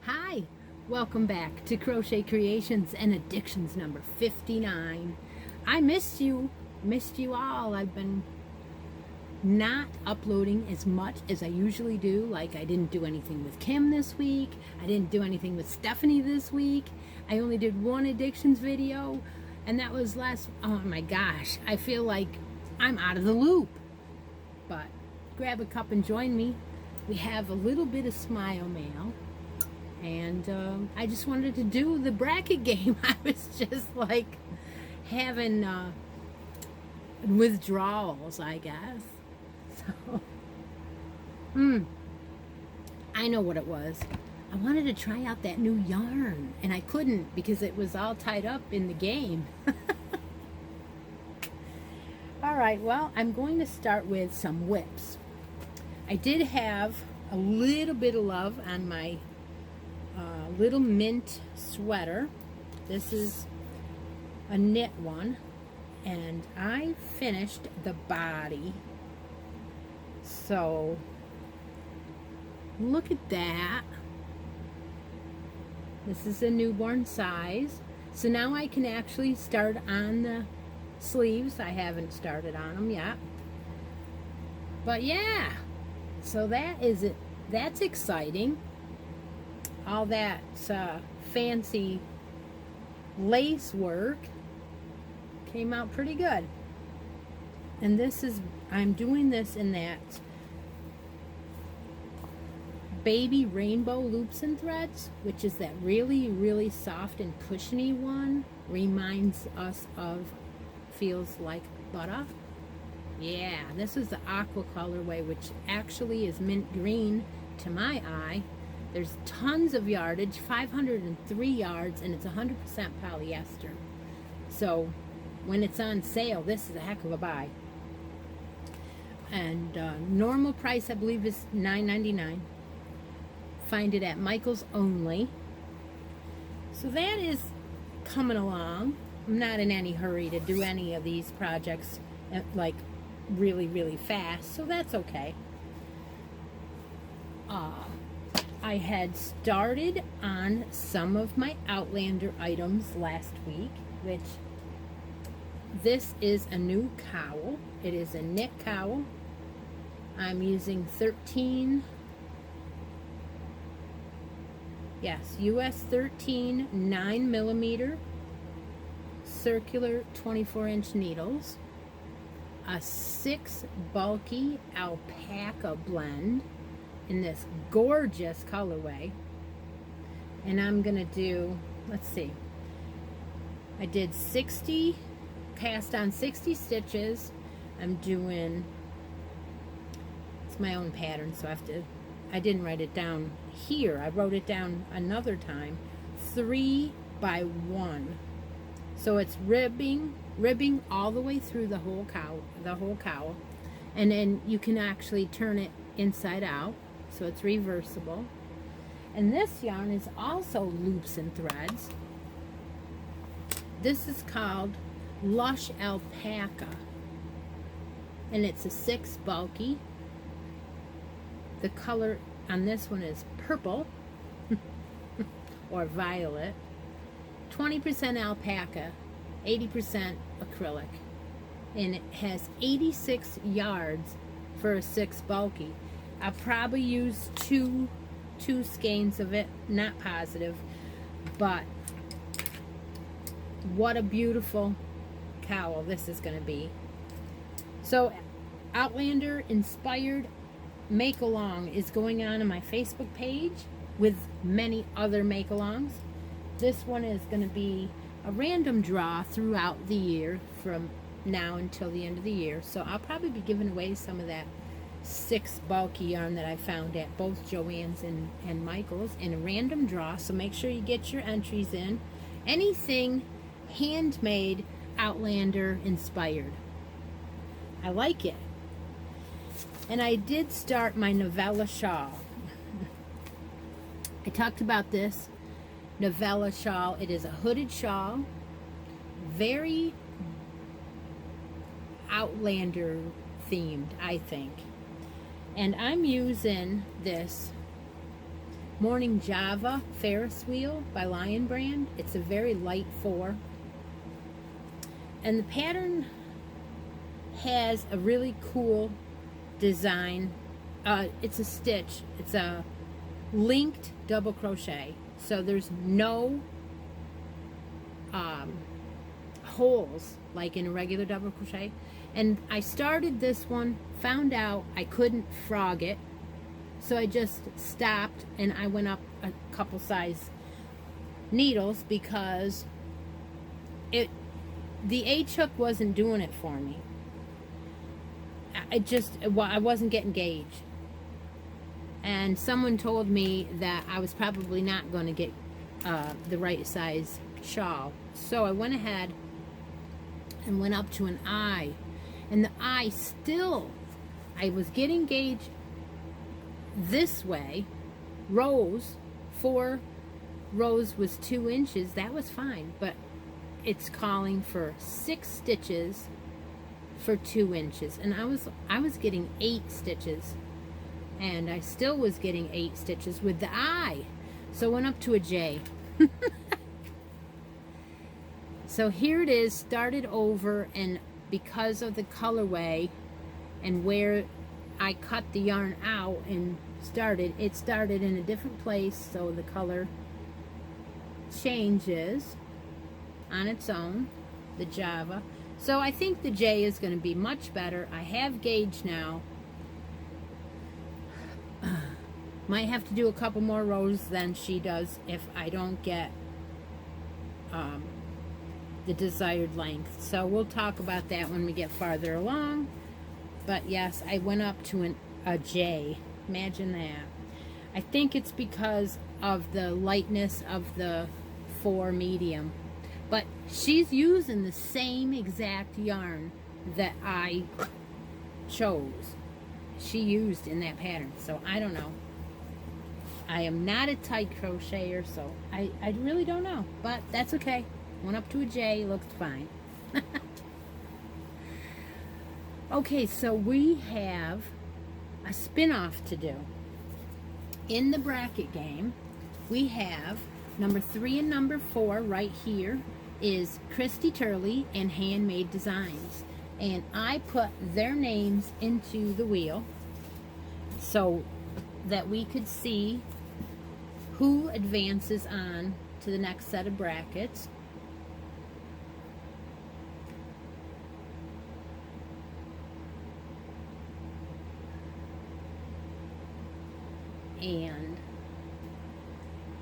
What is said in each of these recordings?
Hi, welcome back to Crochet Creations and Addictions number 59. I missed you all. I've been not uploading as much as I usually do. Like, I didn't do anything with Kim this week. I didn't do anything with Stephanie this week. I only did one addictions video, and that was oh my gosh, I feel like I'm out of the loop. But grab a cup and join me. We have a little bit of smile mail. And I just wanted to do the bracket game. I was just like having withdrawals, I guess. So, I know what it was. I wanted to try out that new yarn, and I couldn't because it was all tied up in the game. All right, well, I'm going to start with some whips. I did have a little bit of love on my little mint sweater. This is a knit one, and I finished the body. So look at that. This is a newborn size. So now I can actually start on the sleeves. I haven't started on them yet. But yeah, so that is it. That's exciting. All that fancy lace work came out pretty good. And this is, I'm doing this in that baby rainbow loops and threads, which is that really, really soft and cushiony one. Reminds us of Feels Like Butter. Yeah, this is the aqua colorway, which actually is mint green to my eye. There's tons of yardage, 503 yards, and it's 100% polyester. So when it's on sale, this is a heck of a buy. And normal price, I believe, is $9.99. Find it at Michael's only. So that is coming along. I'm not in any hurry to do any of these projects like really, really fast, so that's okay. I had started on some of my Outlander items last week, which this is a new cowl. It is a knit cowl. I'm using 13, yes, US 13 9mm circular 24-inch needles, a 6 bulky alpaca blend in this gorgeous colorway. And I'm gonna do, let's see, I did 60, cast on 60 stitches. I'm doing, it's my own pattern, so I didn't write it down here. I wrote it down another time. 3 by 1. So it's ribbing all the way through the whole cowl, and then you can actually turn it inside out, so it's reversible. And this yarn is also loops and threads. This is called Lush Alpaca, and it's a 6 bulky. The color on this one is purple or violet. 20% alpaca, 80% acrylic, and it has 86 yards for a 6 bulky. I'll probably use 2 2 skeins of it, not positive, but what a beautiful cowl this is going to be. So Outlander inspired make along is going on my Facebook page with many other make alongs. This one is going to be a random draw throughout the year from now until the end of the year. So I'll probably be giving away some of that 6 bulky yarn that I found at both Joann's and Michael's in a random draw. So make sure you get your entries in. Anything handmade, Outlander inspired. I like it. And I did start my Novella shawl. I talked about this Novella shawl. It is a hooded shawl, very Outlander themed, I think. And I'm using this Morning Java Ferris wheel by Lion Brand. It's a very light 4. And the pattern has a really cool design. It's a stitch. It's a linked double crochet. So there's no holes like in a regular double crochet. And I started this one, found out I couldn't frog it, so I just stopped and I went up a couple size needles because the H-hook wasn't doing it for me. I wasn't getting gauge. And someone told me that I was probably not going to get the right size shawl. So I went ahead and went up to an I. And the I still, I was getting gauge this way. Rows, 4 rows was 2 inches. That was fine. But it's calling for 6 stitches for 2 inches. And I was getting 8 stitches. And I still was getting 8 stitches with the I. So I went up to a J. So here it is, started over, and because of the colorway and where I cut the yarn out and it started in a different place, so the color changes on its own, the Java. So I think the J is going to be much better. I have gauge now. Might have to do a couple more rows than she does if I don't get the desired length. So we'll talk about that when we get farther along. But yes, I went up to a J. Imagine that. I think it's because of the lightness of the 4 medium. But she's using the same exact yarn that I chose. She used in that pattern. So I don't know. I am not a tight crocheter, so I really don't know. But that's okay. Went up to a J, looked fine. Okay, so we have a spin-off to do. In the bracket game, we have number 3 and number 4 right here is Christy Turley and Handmade Designs. And I put their names into the wheel so that we could see who advances on to the next set of brackets. And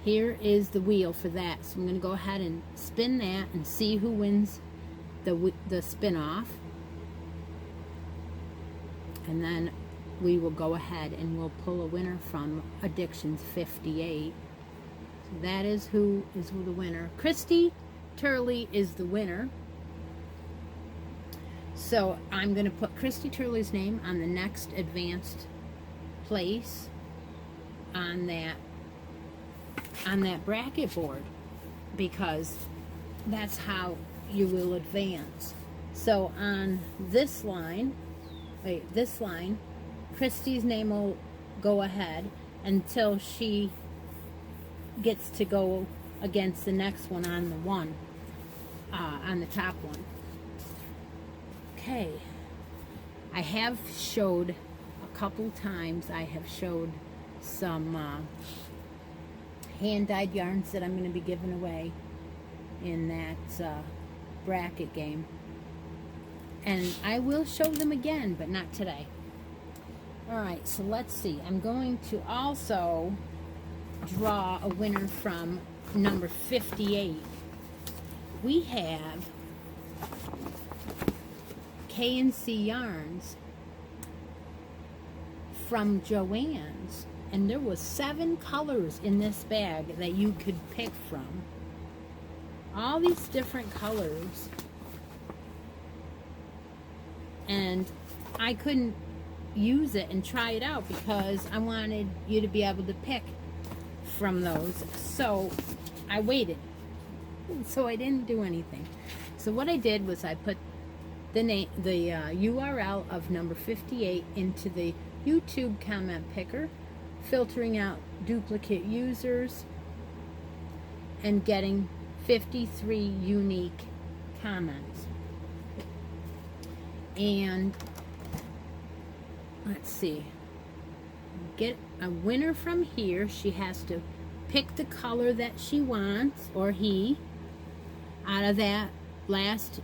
here is the wheel for that. So I'm going to go ahead and spin that and see who wins the spin-off. And then we will go ahead and we'll pull a winner from Addictions 58. So that is who is the winner. Christy Turley is the winner. So I'm going to put Christy Turley's name on the next advanced place on that bracket board, because that's how you will advance. So on this line, Christy's name will go ahead until she gets to go against the next one on the top one. Okay, I have showed a couple times, I have showed some hand-dyed yarns that I'm going to be giving away in that bracket game. And I will show them again, but not today. Alright, so let's see. I'm going to also draw a winner from number 58. We have K&C Yarns from Joann's, and there was 7 colors in this bag that you could pick from. All these different colors, and I couldn't use it and try it out because I wanted you to be able to pick from those, so I waited. So I didn't do anything. So what I did was I put the name, the URL of number 58 into the YouTube comment picker, filtering out duplicate users and getting 53 unique comments. And let's see, get a winner from here. She has to pick the color that she wants, or he, out of that last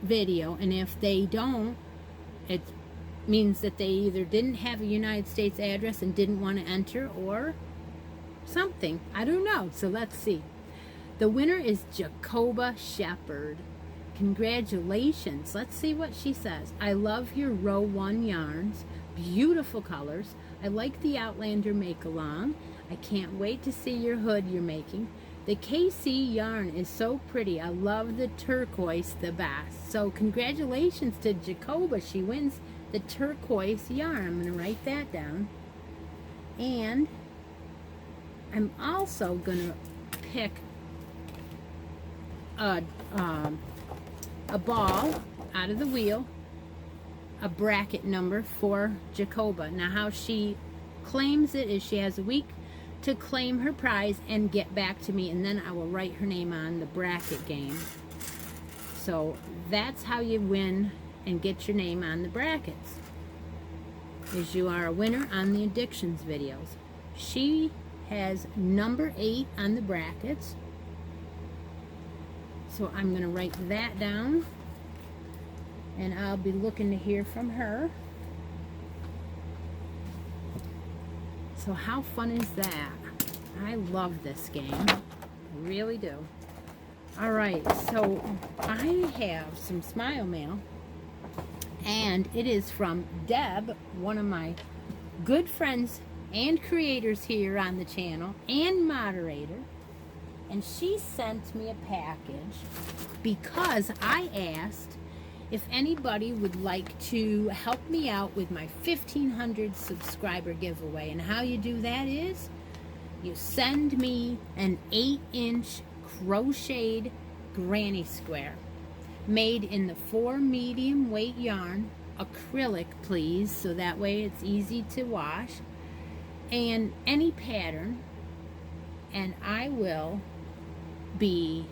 video. And if they don't, it means that they either didn't have a United States address and didn't want to enter, or something. I don't know. So let's see. The winner is Jacoba Shepherd. Congratulations. Let's see what she says. I love your row 1 yarns. Beautiful colors. I like the Outlander make-along. I can't wait to see your hood you're making. The KC yarn is so pretty. I love the turquoise the best. So congratulations to Jacoba. She wins the turquoise yarn. I'm going to write that down. And I'm also going to pick a ball out of the wheel, a bracket number for Jacoba. Now how she claims it is she has a week to claim her prize and get back to me, and then I will write her name on the bracket game. So that's how you win and get your name on the brackets, is you are a winner on the addictions videos. She has number 8 on the brackets, so I'm going to write that down, and I'll be looking to hear from her. So how fun is that? I love this game. I really do. Alright, so I have some Smile Mail, and it is from Deb, one of my good friends and creators here on the channel, and moderator. And she sent me a package because I asked if anybody would like to help me out with my 1,500 subscriber giveaway. And how you do that is you send me an 8-inch crocheted granny square made in the 4 medium weight yarn, acrylic please, so that way it's easy to wash, and any pattern, and I will be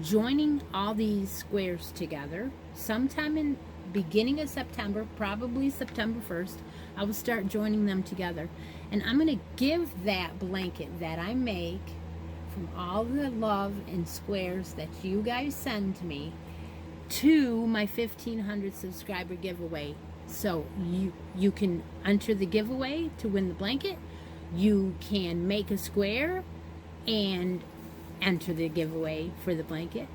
joining all these squares together sometime in beginning of September, probably September 1st. I will start joining them together, and I'm going to give that blanket that I make from all the love and squares that you guys send me to my 1,500 subscriber giveaway. So you can enter the giveaway to win the blanket. You can make a square and enter the giveaway for the blanket,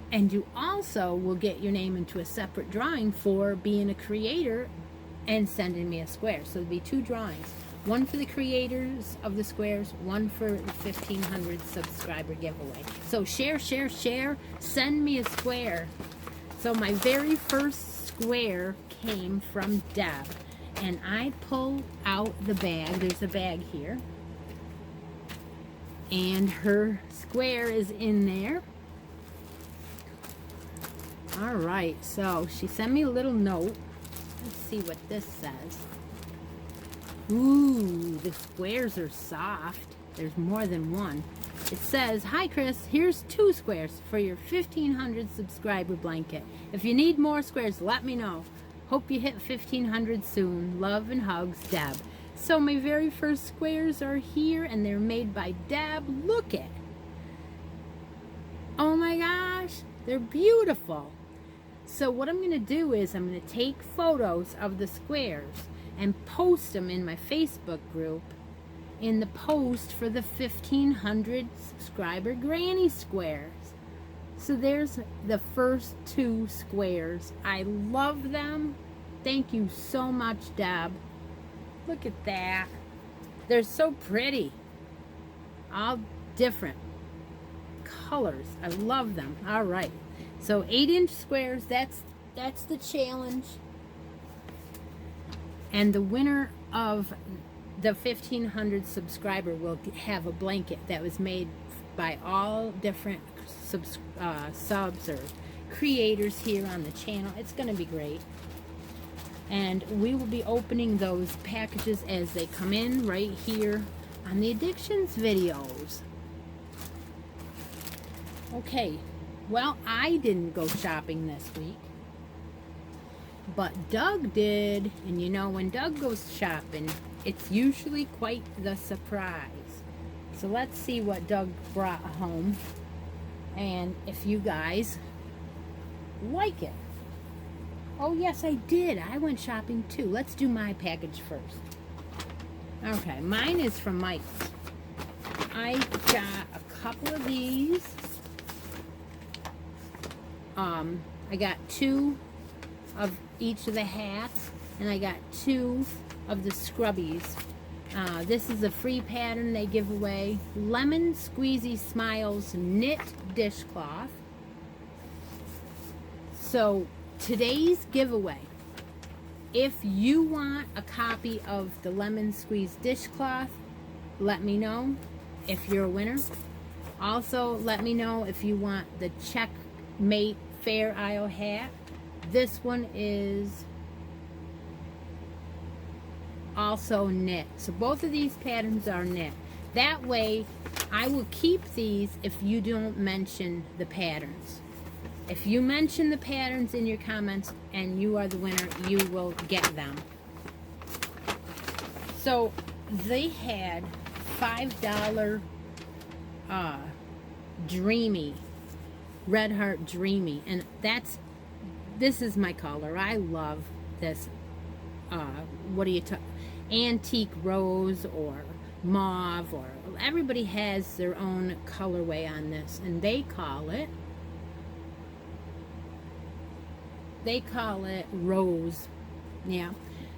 and you also will get your name into a separate drawing for being a creator and sending me a square. So there'll be 2 drawings, one for the creators of the squares, one for the 1,500 subscriber giveaway. So share, send me a square. So my very first square came from Deb, and I pull out the bag. There's a bag here, and her square is in there. Alright, so she sent me a little note. Let's see what this says. Ooh, the squares are soft. There's more than one. It says, "Hi Chris, here's 2 squares for your 1,500 subscriber blanket. If you need more squares, let me know. Hope you hit 1,500 soon. Love and hugs, Deb." So my very first squares are here, and they're made by Deb. Look at. Oh my gosh, they're beautiful. So what I'm going to do is I'm going to take photos of the squares and post them in my Facebook group in the post for the 1,500 subscriber granny squares. So there's the first 2 squares. I love them. Thank you so much, Deb. Look at that. They're so pretty. All different colors. I love them. All right. So 8-inch squares, that's the challenge. And the winner of the 1,500 subscriber will have a blanket that was made by all different subs or creators here on the channel. It's going to be great. And we will be opening those packages as they come in right here on the Addictions videos. Okay, well, I didn't go shopping this week, but Doug did. And you know, when Doug goes shopping, it's usually quite the surprise. So let's see what Doug brought home, and if you guys like it. Oh yes, I did. I went shopping too. Let's do my package first. Okay, mine is from Michaels. I got a couple of these. I got 2 of each of the hats, and I got 2 of the scrubbies. This is a free pattern they give away. Lemon Squeezy Smiles knit dishcloth. So today's giveaway, if you want a copy of the Lemon Squeeze dishcloth, let me know if you're a winner. Also, let me know if you want the Checkmate Fair Isle hat. This one is also knit. So both of these patterns are knit. That way, I will keep these if you don't mention the patterns. If you mention the patterns in your comments and you are the winner, you will get them. So they had $5 Dreamy, Red Heart Dreamy, and this is my color. I love this antique rose or mauve, or everybody has their own colorway on this, and they call it rose. Yeah,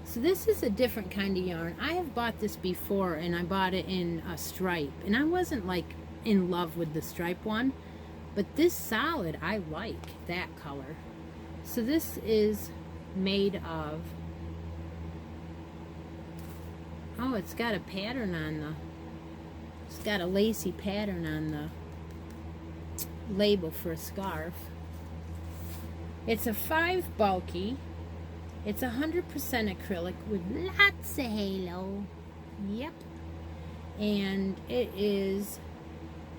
so this is a different kind of yarn. I have bought this before, and I bought it in a stripe, and I wasn't like in love with the stripe one, but this solid, I like that color. So this is made of, oh, it's got a pattern on it's got a lacy pattern on the label for a scarf. It's a 5 bulky. It's 100% acrylic with lots of halo. Yep. And it is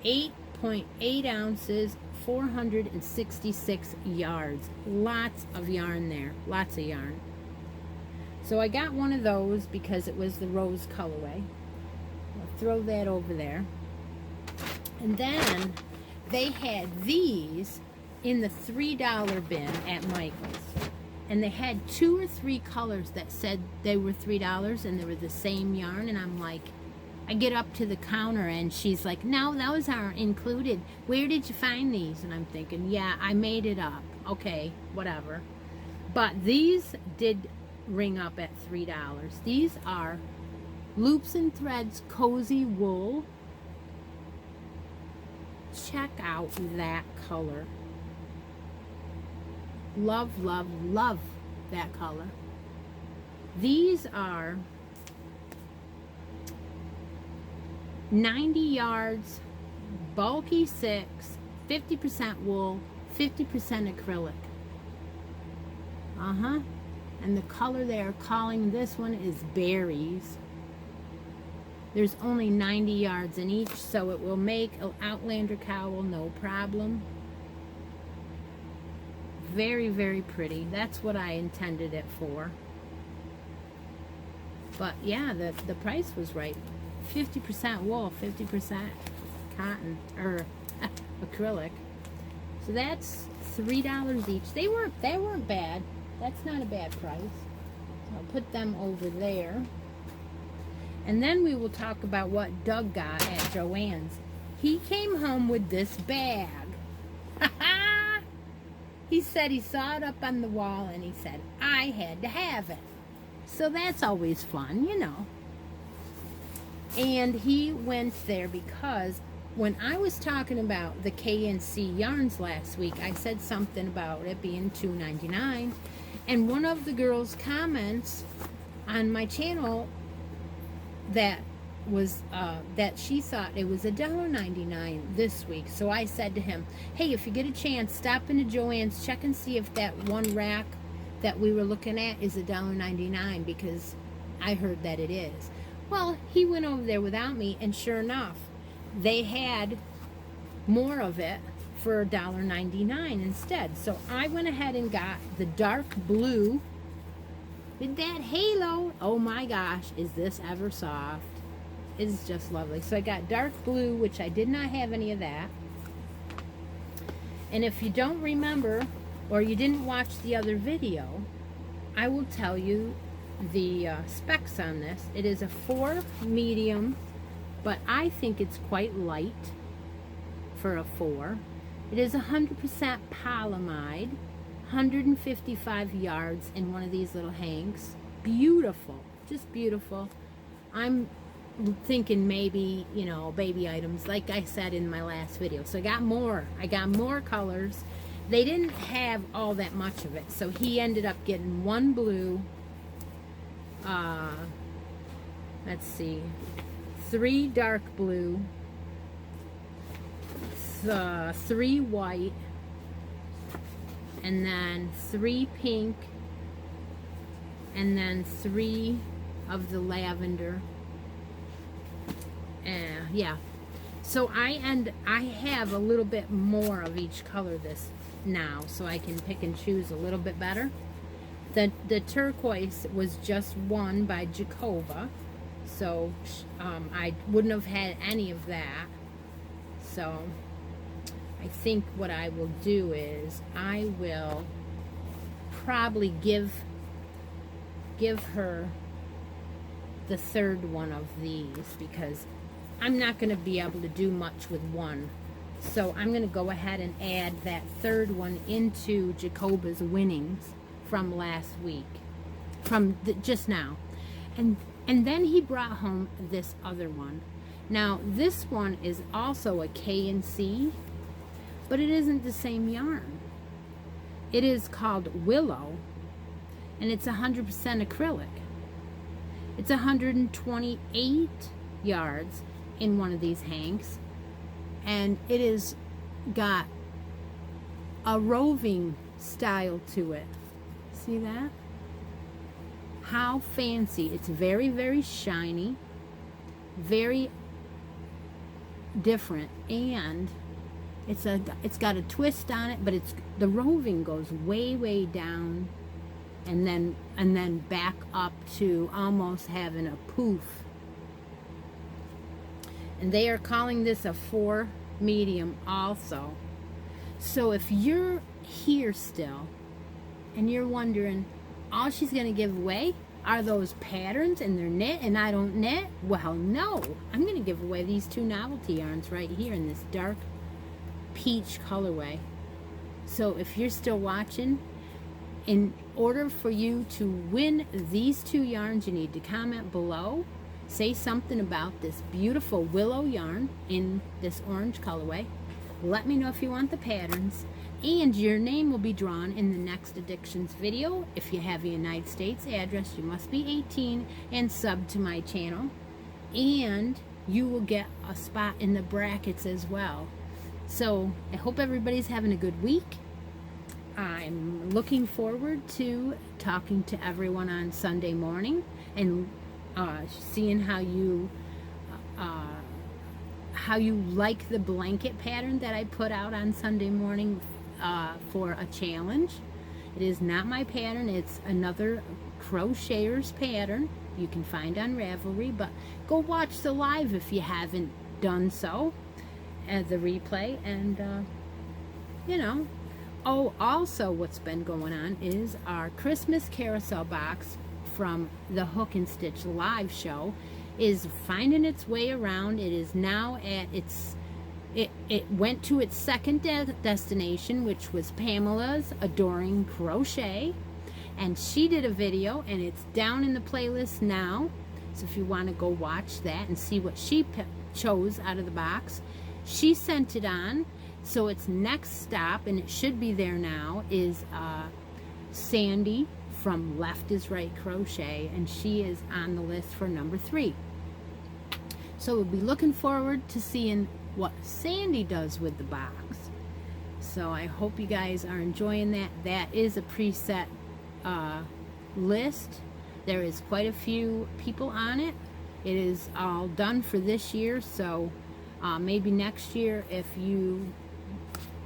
8.8 ounces, 466 yards. Lots of yarn there. Lots of yarn. So I got one of those because it was the rose colorway. I'll throw that over there. And then they had these in the $3 bin at Michael's. And they had 2 or 3 colors that said they were $3 and they were the same yarn. And I'm like, I get up to the counter and she's like, no, those aren't included. Where did you find these? And I'm thinking, yeah, I made it up. Okay, whatever. But these did ring up at $3. These are Loops and Threads Cozy Wool. Check out that color. Love, love, love that color. These are 90 yards, bulky 6, 50% wool, 50% acrylic. And the color they're calling this one is Berries. There's only 90 yards in each, so it will make an Outlander cowl no problem. Very, very pretty. That's what I intended it for. But yeah, the price was right. 50% wool, 50% cotton, or acrylic. So that's $3 each. They weren't bad. That's not a bad price. So I'll put them over there. And then we will talk about what Doug got at Joann's. He came home with this bag. He said he saw it up on the wall and he said, I had to have it. So that's always fun, you know. And he went there because when I was talking about the KNC yarns last week, I said something about it being $2.99. And one of the girls' comments on my channel that was that she thought it was $1.99 this week. So I said to him, hey, if you get a chance, stop into Joann's, check and see if that one rack that we were looking at is $1.99, because I heard that it is. Well, he went over there without me, and sure enough, they had more of it for $1.99 instead. So I went ahead and got the dark blue with that halo. Oh my gosh, is this ever soft. It's just lovely. So I got dark blue, which I did not have any of that. And if you don't remember, or you didn't watch the other video, I will tell you the specs on this. It is a 4 medium, but I think it's quite light for a 4. It is 100% polyamide, 155 yards in one of these little hanks. Beautiful, just beautiful. I'm thinking maybe, you know, baby items, like I said in my last video. So I got more colors. They didn't have all that much of it, so he ended up getting one blue, let's see, 3 dark blue, 3 white, and then 3 pink, and then 3 of the lavender. Yeah, so I have a little bit more of each color this now, so I can pick and choose a little bit better. The turquoise was just one by Jacoba, so I wouldn't have had any of that. So I think what I will do is I will probably give her the third one of these, because I'm not going to be able to do much with one. So I'm going to go ahead and add that third one into Jacoba's winnings from last week, just now. And then he brought home this other one. Now this one is also a KNC, but it isn't the same yarn. It is called Willow, and it's 100% acrylic. It's 128 yards in one of these hanks, and it is got a roving style to it. See that? How fancy. It's very, very shiny, very different, and it's got a twist on it, but the roving goes way, way down, and then back up to almost having a poof. And they are calling this a 4 medium also. So if you're here still and you're wondering, all she's going to give away are those patterns and they're knit and I don't knit, well, no. I'm going to give away these 2 novelty yarns right here in this dark peach colorway. So if you're still watching, in order for you to win these 2 yarns, you need to comment below. Say something about this beautiful willow yarn in this orange colorway. Let me know if you want the patterns, and your name will be drawn in the next Addictions video. If you have a United States address, you must be 18 and sub to my channel, and you will get a spot in the brackets as well. So I hope everybody's having a good week. I'm looking forward to talking to everyone on Sunday morning and seeing how you like the blanket pattern that I put out on Sunday morning for a challenge. It is not my pattern, it's another crocheter's pattern, you can find on Ravelry, but go watch the live if you haven't done so, at the replay. And you know, oh, also what's been going on is our Christmas carousel box from the Hook and Stitch live show is finding its way around. It is now at its it went to its second destination, which was Pamela's Adoring Crochet, and she did a video, and it's down in the playlist now. So if you want to go watch that and see what she chose out of the box, she sent it on. So its next stop, and it should be there now, is Sandy from Left is Right Crochet, and she is on the list for number 3. So we'll be looking forward to seeing what Sandy does with the box. So I hope you guys are enjoying that. That is a preset list. There is quite a few people on it. It is all done for this year, so maybe next year, if you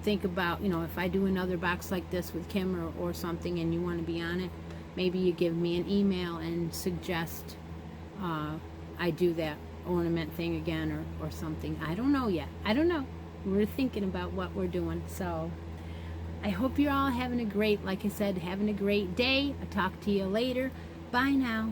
think about, you know, if I do another box like this with Kim or something and you want to be on it, maybe you give me an email and suggest I do that ornament thing again or something. I don't know yet. I don't know. We're thinking about what we're doing. So I hope you're all having a great, like I said, having a great day. I'll talk to you later. Bye now.